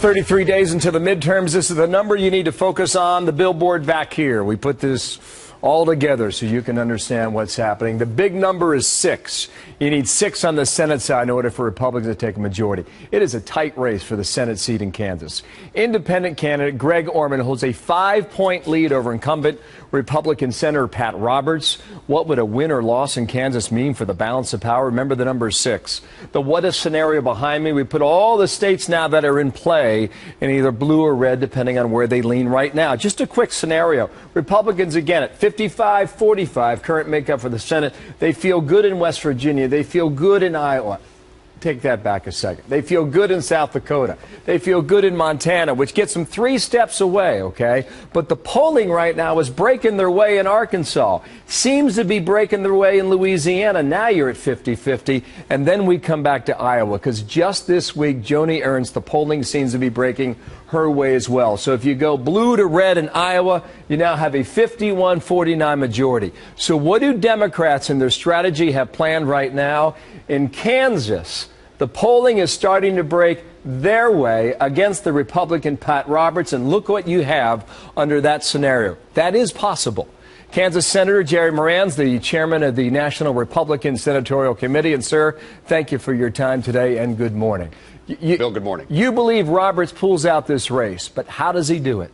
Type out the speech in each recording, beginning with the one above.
33 days until the midterms. This is the number you need to focus on. The billboard back here. We put this all together so you can understand what's happening. The big number is 6. You need 6 on the Senate side in order for Republicans to take a majority. It is a tight race for the Senate seat in Kansas. Independent candidate Greg Orman holds a 5-point lead over incumbent Republican Senator Pat Roberts. What would a win or loss in Kansas mean for the balance of power? Remember, the number is 6. The what-if scenario behind me, we put all the states now that are in play in either blue or red, depending on where they lean right now. Just a quick scenario. Republicans, again, at 55-45, current makeup for the Senate. They feel good in West Virginia. They feel good in Iowa. Take that back a second. They feel good in South Dakota. They feel good in Montana, which gets them 3 steps away, okay? But the polling right now is breaking their way in Arkansas. Seems to be breaking their way in Louisiana. Now you're at 50-50. And then we come back to Iowa, because just this week, Joni Ernst, the polling seems to be breaking her way as well. So if you go blue to red in Iowa, you now have a 51-49 majority. So what do Democrats in their strategy have planned right now? In Kansas, the polling is starting to break their way against the Republican Pat Roberts, and look what you have under that scenario. That is possible. Kansas Senator Jerry Moran's the chairman of the National Republican Senatorial Committee. And, sir, thank you for your time today, and good morning. Bill, good morning. You believe Roberts pulls out this race, but how does he do it?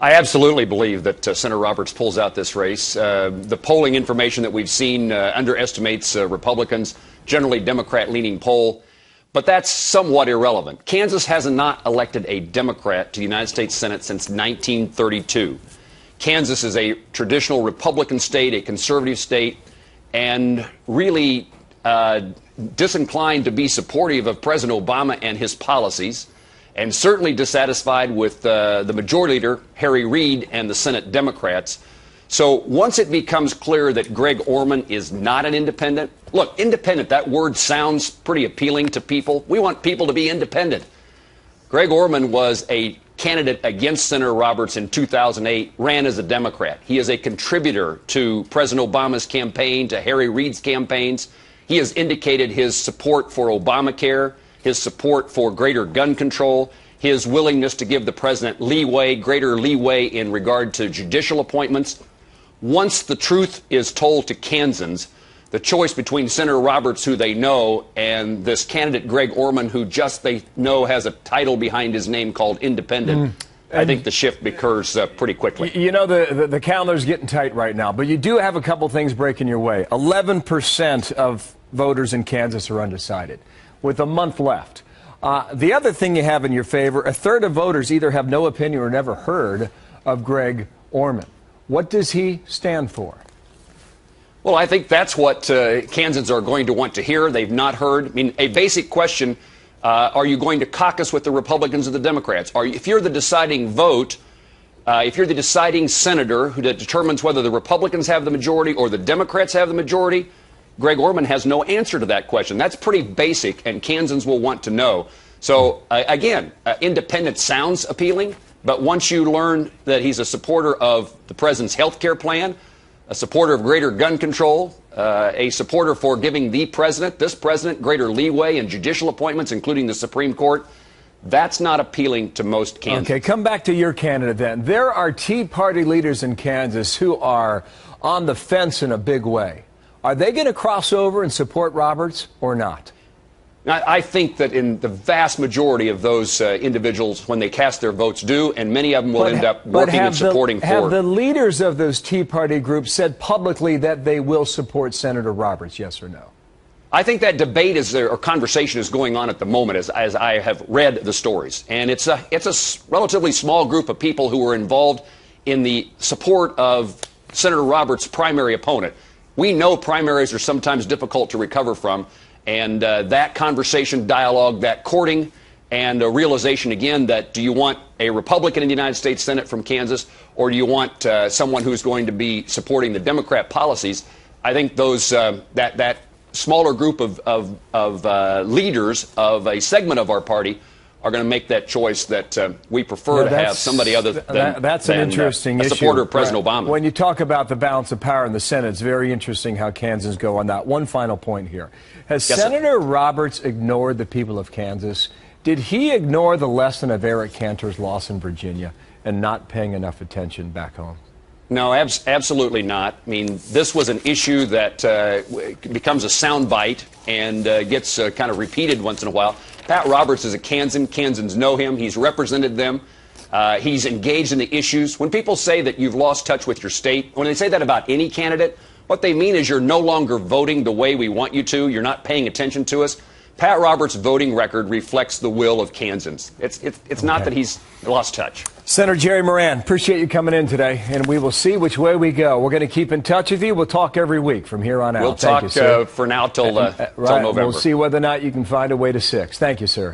I absolutely believe that Senator Roberts pulls out this race. The polling information that we've seen underestimates Republicans, generally Democrat-leaning poll, but that's somewhat irrelevant. Kansas has not elected a Democrat to the United States Senate since 1932. Kansas is a traditional Republican state, a conservative state, and really disinclined to be supportive of President Obama and his policies, and certainly dissatisfied with the majority leader, Harry Reid, and the Senate Democrats. So once it becomes clear that Greg Orman is not an independent, look, independent, that word sounds pretty appealing to people. We want people to be independent. Greg Orman was a candidate against Senator Roberts in 2008, ran as a Democrat. He is a contributor to President Obama's campaign, to Harry Reid's campaigns. He has indicated his support for Obamacare, his support for greater gun control, his willingness to give the president leeway, greater leeway in regard to judicial appointments. Once the truth is told to Kansans, the choice between Senator Roberts, who they know, and this candidate Greg Orman, who just they know has a title behind his name called independent, I think the shift occurs pretty quickly. You know, the calendar's getting tight right now, but you do have a couple things breaking your way. 11% of voters in Kansas are undecided, with a month left. The other thing you have in your favor, a third of voters either have no opinion or never heard of Greg Orman. What does he stand for? Well, I think that's what Kansans are going to want to hear. They've not heard. I mean, a basic question, are you going to caucus with the Republicans or the Democrats? If you're the deciding vote, if you're the deciding senator who determines whether the Republicans have the majority or the Democrats have the majority, Greg Orman has no answer to that question. That's pretty basic, and Kansans will want to know. So, again, independent sounds appealing, but once you learn that he's a supporter of the president's health care plan, a supporter of greater gun control, a supporter for giving this president, greater leeway in judicial appointments, including the Supreme Court, that's not appealing to most Kansans. Okay, come back to your candidate then. There are Tea Party leaders in Kansas who are on the fence in a big way. Are they going to cross over and support Roberts or not? I think that in the vast majority of those individuals, when they cast their votes, do, and many of them will end up working and supporting Ford. Have the leaders of those Tea Party groups said publicly that they will support Senator Roberts, yes or no? I think that debate or conversation is going on at the moment as I have read the stories. And it's a relatively small group of people who are involved in the support of Senator Roberts' primary opponent. We know primaries are sometimes difficult to recover from. And that conversation, dialogue, that courting, and a realization again that do you want a Republican in the United States Senate from Kansas, or do you want someone who's going to be supporting the Democrat policies? I think those that smaller group of leaders of a segment of our party are going to make that choice that we prefer to have somebody other than that's an interesting a supporter of President Obama. When you talk about the balance of power in the Senate, it's very interesting how Kansans go on that. One final point here. Has Senator Roberts ignored the people of Kansas? Did he ignore the lesson of Eric Cantor's loss in Virginia and not paying enough attention back home? No, absolutely not. I mean, this was an issue that becomes a soundbite and gets kind of repeated once in a while. Pat Roberts is a Kansan. Kansans know him. He's represented them. He's engaged in the issues. When people say that you've lost touch with your state, when they say that about any candidate, what they mean is you're no longer voting the way we want you to. You're not paying attention to us. Pat Roberts' voting record reflects the will of Kansans. It's not that he's lost touch. Senator Jerry Moran, appreciate you coming in today, and we will see which way we go. We're going to keep in touch with you. We'll talk every week from here on out. We'll Thank talk you, sir. for now till right, November. We'll see whether or not you can find a way to 6. Thank you, sir.